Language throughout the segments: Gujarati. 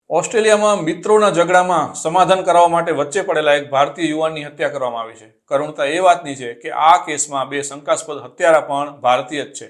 ઓસ્ટ્રેલિયામાં મિત્રોના ઝઘડામાં સમાધાન કરવા માટે વચ્ચે પડેલા એક ભારતીય યુવાનની હત્યા કરવામાં આવી છે. કરુણતા એ વાતની છે કે આ કેસમાં બે શંકાસ્પદ હત્યારા પણ ભારતીય જ છે.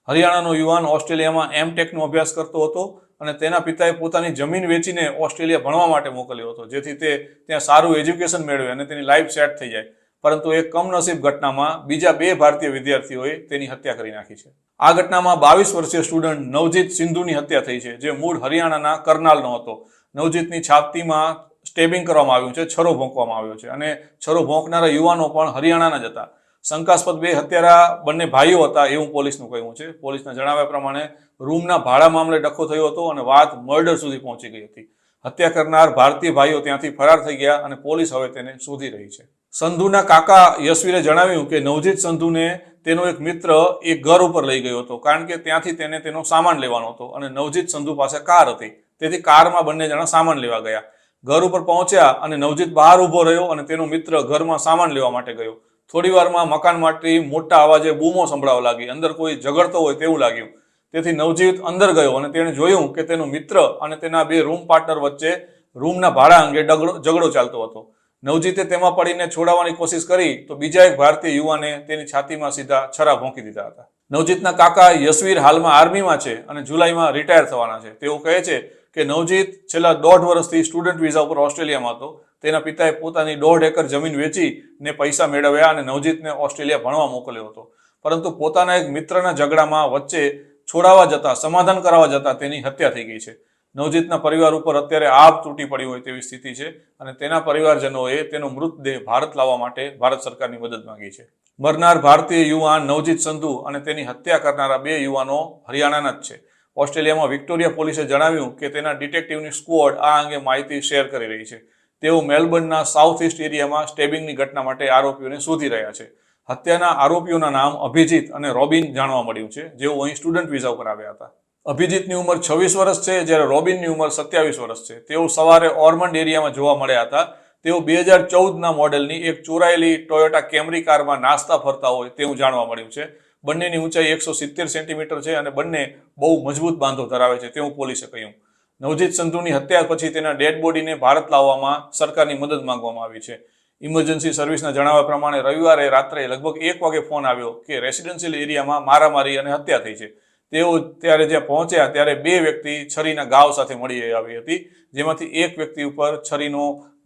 હરિયાણાનો યુવાન ઓસ્ટ્રેલિયામાં એમટેકનો અભ્યાસ કરતો હતો અને તેના પિતાએ પોતાની જમીન વેચીને ઓસ્ટ્રેલિયા ભણવા માટે મોકલ્યો હતો, જેથી તે ત્યાં સારું એજ્યુકેશન મેળવે અને તેની લાઈફ સેટ થઈ જાય. પરંતુ એક કમનસીબ ઘટનામાં બીજા બે ભારતીય વિદ્યાર્થીઓએ તેની હત્યા કરી નાખી છે. આ ઘટનામાં 22 વર્ષીય સ્ટુડન્ટ નવજીત સિંધુની હત્યા થઈ છે, જે મૂળ હરિયાણાના કરનાલનો હતો. નવજીતની છાતીમાં સ્ટેબિંગ કરવામાં આવ્યું છે, છરો ભોંકવામાં આવ્યો છે અને છરો ભોંકનારા યુવાનો પણ હરિયાણાના જ હતા. શંકાસ્પદ બે હત્યારા બંને ભાઈઓ હતા એવું પોલીસનું કહેવું છે. પોલીસના જણાવ્યા પ્રમાણે રૂમના ભાડા મામલે ડખો થયો હતો અને વાત મર્ડર સુધી પહોંચી ગઈ હતી. હત્યા કરનાર ભારતીય ભાઈઓ ત્યાંથી ફરાર થઈ ગયા અને પોલીસ હવે તેને શોધી રહી છે. સંધુના કાકા યશવીરે જણાવ્યું કે નવજીત સંધુને તેનો એક મિત્ર એક ઘર ઉપર લઈ ગયો હતો, કારણ કે ત્યાંથી તેને તેનો સામાન લેવાનો હતો અને નવજીત સંધુ પાસે કાર હતી, તેથી કારમાં બંને જણા સામાન લેવા ગયા. ઘર ઉપર પહોંચ્યા અને નવજીત બહાર ઊભો રહ્યો અને તેનો મિત્ર ઘરમાં સામાન લેવા માટે ગયો. થોડી વારમાં મકાનમાંથી મોટા અવાજે બૂમો સંભળાવા લાગી. અંદર કોઈ ઝઘડતો હોય તેવું લાગ્યું, તેથી નવજીત અંદર ગયો અને તેણે જોયું કે તેનો મિત્ર અને તેના બે રૂમ પાર્ટનર વચ્ચે રૂમના ભાડા અંગે ઝઘડો ચાલતો હતો. નવજીતે તેમાં પડીને છોડાવવાની કોશિશ કરી તો બીજા એક ભારતીય યુવાને તેની છાતીમાં સીધા છરા ભોંકી દીધા હતા. નવજીતના કાકા યશવીર હાલમાં આર્મીમાં છે અને જુલાઈમાં રિટાયર થવાના છે. તેઓ કહે છે કે નવજીત છેલ્લા 1.5 વર્ષથી સ્ટુડન્ટ વિઝા ઉપર ઓસ્ટ્રેલિયામાં હતો. તેના પિતાએ પોતાની 1.5 એકર જમીન વેચીને પૈસા મેળવ્યા અને નવજીતને ઓસ્ટ્રેલિયા ભણવા મોકલ્યો હતો. પરંતુ પોતાના એક મિત્રના ઝઘડામાં વચ્ચે છોડાવવા જતા, સમાધાન કરાવવા જતા તેની હત્યા થઈ ગઈ છે. નવજીતના પરિવાર ઉપર અત્યારે આભ તૂટી પડી હોય તેવી સ્થિતિ છે અને તેના પરિવારજનોએ તેનો મૃતદેહ ભારત લાવવા માટે ભારત સરકારની મદદ માંગી છે. મરનાર ભારતીય યુવાન નવજીત સંધુ અને તેની હત્યા કરનારા બે યુવાનો હરિયાણાના જ છે. ઓસ્ટ્રેલિયામાં વિક્ટોરિયા પોલીસે જણાવ્યું કે તેના ડિટેક્ટિવની સ્ક્વોડ આ અંગે માહિતી શેર કરી રહી છે. તેઓ મેલબર્નના સાઉથ ઈસ્ટ એરિયામાં સ્ટેબિંગની ઘટના માટે આરોપીઓને શોધી રહ્યા છે. હત્યાના આરોપીઓના નામ અભિજીત અને રોબિન જાણવા મળ્યું છે, જેઓ અહીં સ્ટુડન્ટ વિઝા ઉપર આવ્યા હતા. અભિજીતની ઉંમર 26 વર્ષ છે, જ્યારે રોબિનની ઉંમર 27 વર્ષ છે. તેઓ સવારે ઓર્મન્ડ એરિયામાં જોવા મળ્યા હતા. તેઓ 2014ના મોડેલની એક ચોરાયેલી ટોયોટા કેમરી કારમાં નાસ્તા ફરતા હોય તેવું જાણવા મળ્યું છે. બંનેની ઊંચાઈ 170 સેન્ટીમીટર છે અને બંને બહુ મજબૂત બાંધો ધરાવે છે તેવું પોલીસે કહ્યું. નવજીત સંધુની હત્યા પછી તેના ડેડ બોડીને ભારત લાવવામાં સરકારની મદદ માંગવામાં આવી છે. ઇમરજન્સી સર્વિસના જણાવ્યા પ્રમાણે રવિવારે રાત્રે લગભગ 1 વાગે ફોન આવ્યો કે રેસિડેન્શિયલ એરિયામાં મારામારી અને હત્યા થઈ છે. તેઓ ત્યારે જ્યાં પહોંચ્યા ત્યારે બે વ્યક્તિ છરીના ઘાવ સાથે મળી આવી હતી, જેમાંથી એક વ્યક્તિ ઉપર છરીનો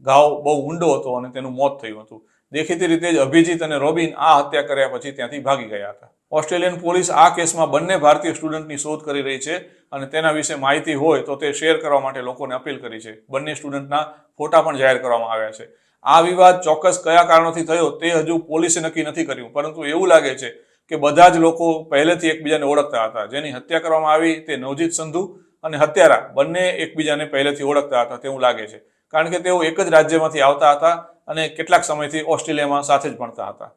ઘાવ બહુ ઊંડો હતો અને તેનું મોત થયું હતું. દેખીતી રીતે જ અભિજીત અને રોબિન આ હત્યા કર્યા પછી ત્યાંથી ભાગી ગયા હતા. ઓસ્ટ્રેલિયન પોલીસ આ કેસમાં બંને ભારતીય સ્ટુડન્ટની શોધ કરી રહી છે અને તેના વિશે માહિતી હોય તો તે શેર કરવા માટે લોકોને અપીલ કરી છે. બંને સ્ટુડન્ટના ફોટા પણ જાહેર કરવામાં આવ્યા છે. આ વિવાદ ચોક્કસ કયા કારણોથી થયો તે હજુ પોલીસે નક્કી નથી કર્યું, પરંતુ એવું લાગે છે કે બધા જ લોકો પહેલેથી એકબીજાને ઓળખતા હતા. જેની હત્યા કરવામાં આવી તે નવજીત સંધુ અને હત્યારા બંને એકબીજાને પહેલેથી ઓળખતા હતા તેવું લાગે છે, કારણ કે તેઓ એક જ રાજ્યમાંથી આવતા હતા અને કેટલાક સમયથી ઓસ્ટ્રેલિયામાં સાથે જ ભણતા હતા.